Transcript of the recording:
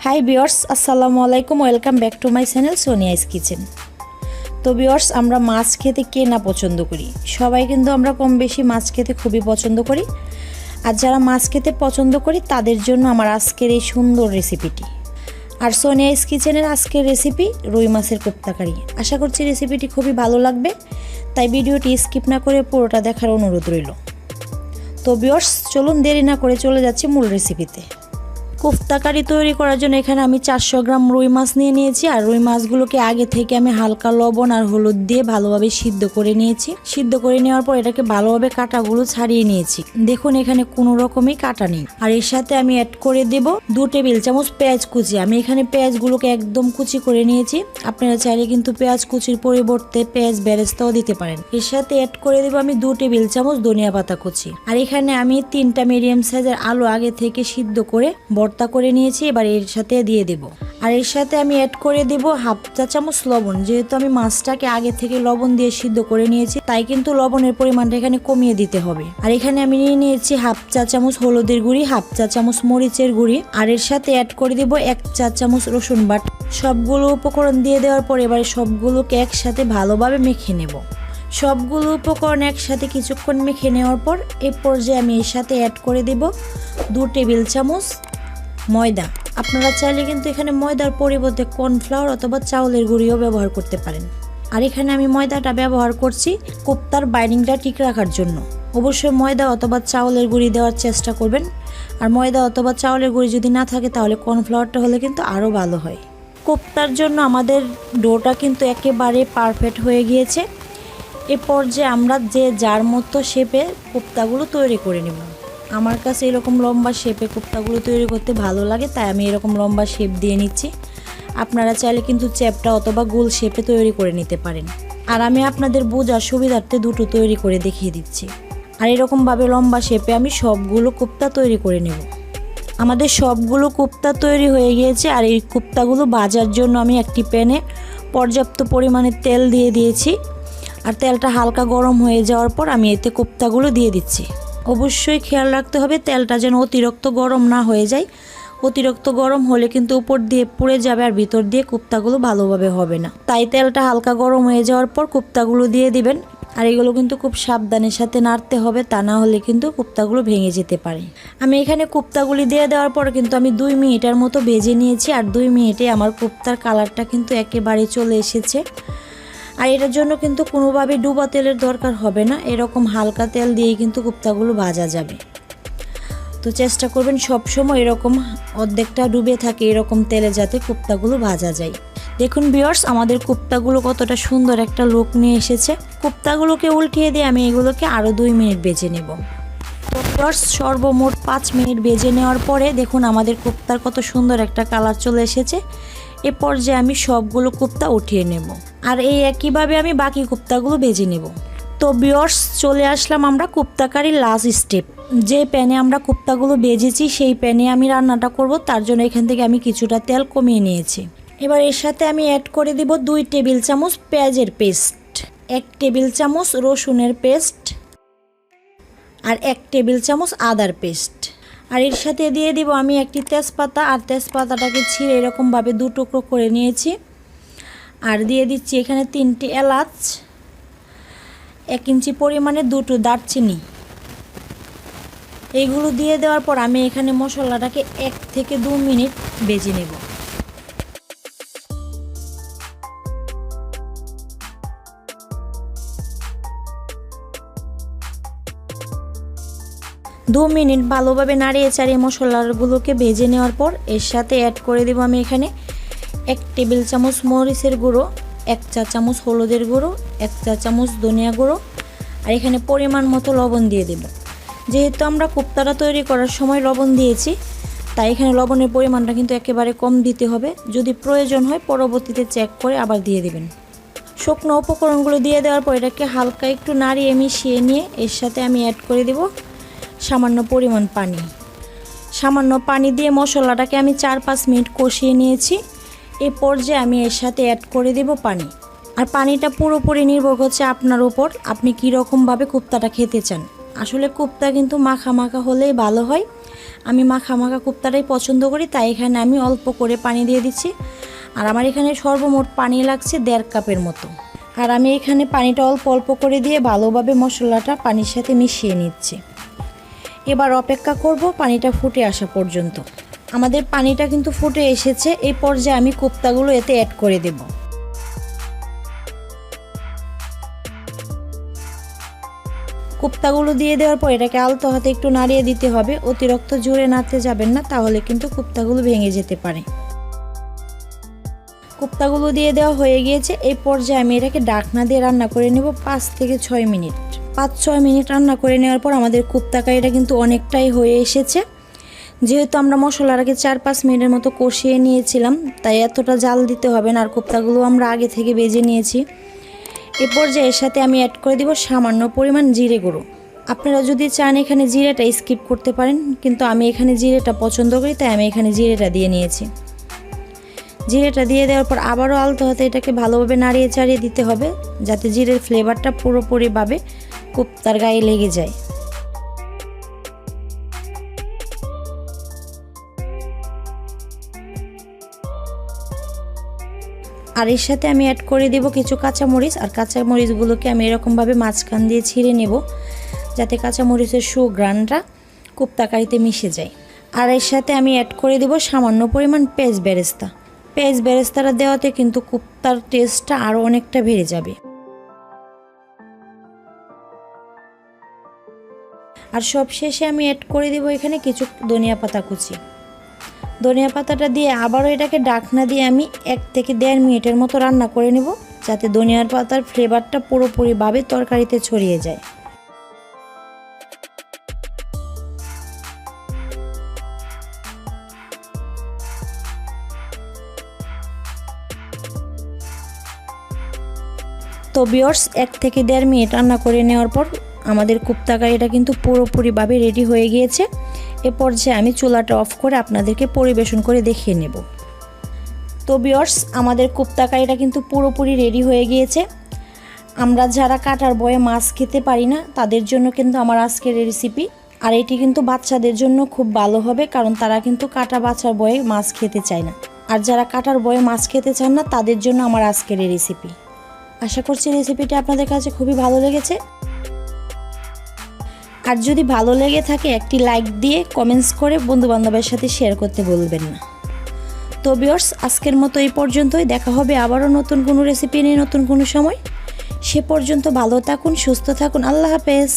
Hi viewers, আসসালামু আলাইকুম। Welcome back to my channel Sonia's kitchen. তো ভিউয়ার্স, আমরা মাছ খেতে কে না পছন্দ করি? সবাই কিন্তু আমরা কম বেশি মাছ খেতে খুবই পছন্দ করি। আর যারা মাছ খেতে পছন্দ করি তাদের জন্য আমার আজকের এই সুন্দর রেসিপিটি। আর সোনিয়াস কিচেনের আজকের রেসিপি রুই মাছের কোপ্তা কারি। আশা করছি রেসিপিটি খুবই ভালো লাগবে, তাই ভিডিওটি স্কিপ না করে পুরোটা দেখার অনুরোধ রইল। তো ভিউয়ার্স, চলুন দেরি না করে চলে যাচ্ছি মূল রেসিপিতে। কোফতা কারি তৈরি করার জন্য এখানে আমি 400 গ্রাম রুই মাছ নিয়ে নিয়েছি। আর রুই মাছগুলোকে আগে থেকে আমি হালকা লবণ আর হলুদ দিয়ে ভালোভাবে সিদ্ধ করে নিয়েছি। সিদ্ধ করে নেওয়ার পর এটাকে ভালোভাবে কাঁটাগুলো ছাড়িয়ে নিয়েছি। দেখুন, এখানে কোনো রকমই কাঁটা নেই। আর এর সাথে আমি অ্যাড করে দেব 2 টেবিল চামচ পেঁয়াজ কুচি। আমি এখানে পেঁয়াজগুলোকে একদম কুচি করে নিয়েছি। আপনারা চাইলে কিন্তু পেঁয়াজ কুচির পরিবর্তে পেঁয়াজ বেরেস্তাও দিতে পারেন। এর সাথে অ্যাড করে দেব আমি 2 টেবিল চামচ ধনিয়া পাতা কুচি। আর এখানে আমি 3টা মিডিয়াম সাইজের আলু আগে থেকে সিদ্ধ করে ভর্তা করে নিয়েছি। এবার এর সাথে দিয়ে দেব। আর এর সাথে আমি অ্যাড করে দেব হাফ চা চামচ লবণ। যেহেতু আমি মাছটাকে আগে থেকে লবণ দিয়ে সিদ্ধ করে নিয়েছি, তাই কিন্তু লবণের পরিমাণটা এখানে কমিয়ে দিতে হবে। আর এখানে আমি নিয়ে নিয়েছি হাফ চা চামচ হলুদের গুঁড়ি, হাফ চা চামচ মরিচের গুঁড়ি। আর এর সাথে অ্যাড করে দেব 1 চা চামচ রসুন বাটা। সবগুলো উপকরণ দিয়ে দেওয়ার পর এবারে সবগুলোকে একসাথে ভালোভাবে মেখে নেব। সবগুলো উপকরণ একসাথে কিছুক্ষণ মেখে নেওয়ার পর এই পর্যায়ে আমি এর সাথে অ্যাড করে দেব 2 টেবিল চামচ ময়দা। আপনারা চাইলে কিন্তু এখানে ময়দার পরিবর্তে কর্নফ্লাওয়ার অথবা চাউলের গুঁড়িও ব্যবহার করতে পারেন। আর এখানে আমি ময়দাটা ব্যবহার করছি কোপ্তার বাইন্ডিংটা ঠিক রাখার জন্য। অবশ্যই ময়দা অথবা চাউলের গুঁড়ি দেওয়ার চেষ্টা করবেন। আর ময়দা অথবা চাউলের গুঁড়ি যদি না থাকে তাহলে কর্নফ্লাওয়ারটা হলে কিন্তু আরও ভালো হয়। কোপ্তার জন্য আমাদের ডোটা কিন্তু একেবারে পারফেক্ট হয়ে গিয়েছে। এ পর্যায়ে আমরা যে যার মতো শেপে কোপ্তাগুলো তৈরি করে নেব। আমার কাছে এরকম লম্বা শেপে কোপ্তাগুলো তৈরি করতে ভালো লাগে, তাই আমি এরকম লম্বা শেপ দিয়ে নিচ্ছি। আপনারা চাইলে কিন্তু চ্যাপটা অথবা গোল শেপে তৈরি করে নিতে পারেন। আর আমি আপনাদের বোঝার সুবিধার্থে দুটো তৈরি করে দেখিয়ে দিচ্ছি। আর এরকমভাবে লম্বা শেপে আমি সবগুলো কোপ্তা তৈরি করে নেব। আমাদের সবগুলো কোপ্তা তৈরি হয়ে গিয়েছে। আর এই কোপ্তাগুলো ভাজার জন্য আমি একটি প্যানে পর্যাপ্ত পরিমাণে তেল দিয়ে দিয়েছি। আর তেলটা হালকা গরম হয়ে যাওয়ার পর আমি এতে কোপ্তাগুলো দিয়ে দিচ্ছি। অবশ্যই খেয়াল রাখতে হবে তেলটা যেন অতিরিক্ত গরম না হয়ে যায়। অতিরিক্ত গরম হলে কিন্তু উপর দিয়ে পুড়ে যাবে আর ভিতর দিয়ে কোপ্তাগুলো ভালোভাবে হবে না। তাই তেলটা হালকা গরম হয়ে যাওয়ার পর কোপ্তাগুলো দিয়ে দিবেন। আর এগুলো কিন্তু খুব সাবধানের সাথে নাড়তে হবে, তা না হলে কিন্তু কোপ্তাগুলো ভেঙে যেতে পারে। আমি এখানে কোপ্তাগুলি দিয়ে দেওয়ার পর কিন্তু আমি 2 মিনিটের মতো ভেজে নিয়েছি। আর 2 মিনিটে আমার কোপ্তার কালারটা কিন্তু একেবারে চলে এসেছে। আর এটার জন্য কিন্তু কোনোভাবে ডুবা তেলের দরকার হবে না। এরকম হালকা তেল দিয়েই কিন্তু কোপ্তাগুলো ভাজা যাবে। তো চেষ্টা করবেন সবসময় এরকম অর্ধেকটা ডুবে থাকে এরকম তেলে, যাতে কোপ্তাগুলো ভাজা যায়। দেখুন ভিউয়ার্স, আমাদের কোপ্তাগুলো কতটা সুন্দর একটা লুক নিয়ে এসেছে। কোপ্তাগুলোকে উল্টিয়ে দিয়ে আমি এগুলোকে আরও 2 মিনিট ভেজে নেব। তো ভিউয়ার্স, সর্বমোট 5 মিনিট ভেজে নেওয়ার পরে দেখুন আমাদের কোপ্তার কত সুন্দর একটা কালার চলে এসেছে। এ পর্যায়ে আমি সবগুলো কোপ্তা উঠিয়ে নেব। আর এই একইভাবে আমি বাকি কোপ্তাগুলো ভেজে নেব। তো ভিউয়ার্স, চলে আসলাম আমরা কোপ্তা কারির লাস্ট স্টেপ। যে প্যানে আমরা কোপ্তাগুলো ভেজেছি সেই প্যানে আমি রান্নাটা করব, তার জন্য এখান থেকে আমি কিছুটা তেল কমিয়ে নিয়েছি। এবার এর সাথে আমি অ্যাড করে দিব 2 টেবিল চামচ পেঁয়াজের পেস্ট, 1 টেবিল চামচ রসুনের পেস্ট আর 1 টেবিল চামচ আদার পেস্ট। আর এর সাথে দিয়ে দিব আমি একটি তেজপাতা। আর তেজপাতাটাকে ছিঁড়ে এরকমভাবে 2 টুকরো করে নিয়েছি। আর দিয়ে দিচ্ছি এখানে 3টি এলাচ, 1 ইঞ্চি পরিমাণে 2টো দারচিনি। এইগুলো দিয়ে দেওয়ার পর আমি এখানে মশলাটাকে 1 থেকে 2 মিনিট ভেজে নেব। দু মিনিট ভালোভাবে নাড়িয়ে চাড়িয়ে মশলাগুলোকে ভেজে নেওয়ার পর এর সাথে অ্যাড করে দেব আমি এখানে 1 টেবিল চামচ মরিচের গুঁড়ো, 1 চা চামচ হলুদের গুঁড়ো, 1 চা চামচ ধনিয়া গুঁড়ো। আর এখানে পরিমাণ মতো লবণ দিয়ে দেব। যেহেতু আমরা কোপ্তাটা তৈরি করার সময় লবণ দিয়েছি, তাই এখানে লবণের পরিমাণটা কিন্তু একেবারে কম দিতে হবে। যদি প্রয়োজন হয় পরবর্তীতে চেক করে আবার দিয়ে দেবেন। শুকনো উপকরণগুলো দিয়ে দেওয়ার পর এটাকে হালকা একটু নাড়িয়ে মিশিয়ে নিয়ে এর সাথে আমি অ্যাড করে দেব সামান্য পরিমাণ পানি। সামান্য পানি দিয়ে মশলাটাকে আমি 4-5 মিনিট কষিয়ে নিয়েছি। এই পর্যায়ে আমি এর সাথে অ্যাড করে দেব পানি। আর পানিটা পুরোপুরি নির্ভর করছে আপনার উপর, আপনি কী রকমভাবে কোপ্তাটা খেতে চান। আসলে কোপ্তা কিন্তু মাখা মাখা হলেই ভালো হয়। আমি মাখা মাখা কোপ্তাটাই পছন্দ করি, তাই এখানে আমি অল্প করে পানি দিয়ে দিচ্ছি। আর আমার এখানে সর্বমোট পানি লাগছে 1.5 কাপের মতো। আর আমি এখানে পানিটা অল্প অল্প করে দিয়ে ভালোভাবে মশলাটা পানির সাথে মিশিয়ে নিচ্ছি। এবার অপেক্ষা করব পানিটা ফুটে আসা পর্যন্ত। আমাদের পানিটা কিন্তু ফুটে এসেছে। এই পর্যায়ে আমি কোপ্তাগুলো এতে অ্যাড করে দেব। কোপ্তাগুলো দিয়ে দেওয়ার পর এটাকে আলতো হাতে একটু নাড়িয়ে দিতে হবে। অতিরিক্ত জোরে নাড়তে যাবেন না, তাহলে কিন্তু কোপ্তাগুলো ভেঙে যেতে পারে। কোপ্তাগুলো দিয়ে দেওয়া হয়ে গিয়েছে। এই পর্যায়ে আমি এটাকে ঢাকনা দিয়ে রান্না করে নেব 5 থেকে 6 মিনিট। 5-6 মিনিট রান্না করে নেওয়ার পর আমাদের কোপ্তা কারিটা কিন্তু অনেকটাই হয়ে এসেছে। যেহেতু আমরা মশলাটাকে 4-5 মিনিটের মতো কষিয়ে নিয়েছিলাম, তাই এতটা জাল দিতে হবে না। আর কোপ্তাগুলো আমরা আগে থেকে ভেজে নিয়েছি। এ পর্যায়ে এর সাথে আমি অ্যাড করে দিব সামান্য পরিমাণ জিরে গুঁড়ো। আপনারা যদি চান এখানে জিরেটা স্কিপ করতে পারেন, কিন্তু আমি এখানে জিরেটা পছন্দ করি, তাই আমি এখানে জিরেটা দিয়ে নিয়েছি। জিরেটা দিয়ে দেওয়ার পর আবারও আলতো হাতে এটাকে ভালোভাবে নাড়িয়ে চাড়িয়ে দিতে হবে, যাতে জিরের ফ্লেভারটা পুরোপুরিভাবে কোপ্তার গায়ে লেগে যায়। আর এর সাথে আমি অ্যাড করে দেব কিছু কাঁচামরিচ। আর কাঁচামরিচগুলোকে আমি এরকমভাবে মাঝখান দিয়ে ছিঁড়ে নেব, যাতে কাঁচামরিচের সুঘ্রাণটা কোপ্তা কারিতে মিশে যায়। আর এর সাথে আমি অ্যাড করে দেব সামান্য পরিমাণ পেঁয়াজ বেরেস্তা। পেঁয়াজ বেরেস্তাটা দেওয়াতে কিন্তু কোপ্তার টেস্টটা আরও অনেকটা বেড়ে যাবে। আর সব শেষে আমি অ্যাড করে দেব এখানে কিছু ধনিয়া পাতা কুচি। ধনিয়া পাতাটা দিয়ে আবারও এটাকে ঢাকনা দিয়ে আমি 1 থেকে 1.5 মিনিটের মতো রান্না করে নেব, যাতে ধনিয়ার পাতার ফ্লেভারটা পুরোপুরিভাবে তরকারিতে ছড়িয়ে যায়। তো ভিউয়ার্স, 1 থেকে 1.5 মিনিট রান্না করে নেওয়ার পর আমাদের কোপ্তা কারিটা কিন্তু পুরোপুরিভাবে রেডি হয়ে গিয়েছে। এ পর্যায়ে আমি চুলাটা অফ করে আপনাদেরকে পরিবেশন করে দেখিয়ে নেব। তো ভিউয়ার্স, আমাদের কোপ্তা কারিটা কিন্তু পুরোপুরি রেডি হয়ে গিয়েছে। আমরা যারা কাটার ভয়ে মাছ খেতে পারি না, তাদের জন্য কিন্তু আমার আজকের রেসিপি। আর এটি কিন্তু বাচ্চাদের জন্য খুব ভালো হবে, কারণ তারা কিন্তু কাটা বাছার ভয়ে মাছ খেতে চায় না। আর যারা কাটার ভয়ে মাছ খেতে চান না, তাদের জন্য আমার আজকের এই রেসিপি। আশা করছি রেসিপিটা আপনাদের কাছে খুবই ভালো লেগেছে। আর যদি ভালো লেগে থাকে একটি লাইক দিয়ে কমেন্টস করে বন্ধুবান্ধবের সাথে শেয়ার করতে বলবেন না। তো ভিউয়ার্স, আজকের মতো এই পর্যন্তই। দেখা হবে আবারও নতুন কোনো রেসিপি নিয়ে নতুন কোনো সময়। সে পর্যন্ত ভালো থাকুন, সুস্থ থাকুন। আল্লাহ হাফেজ।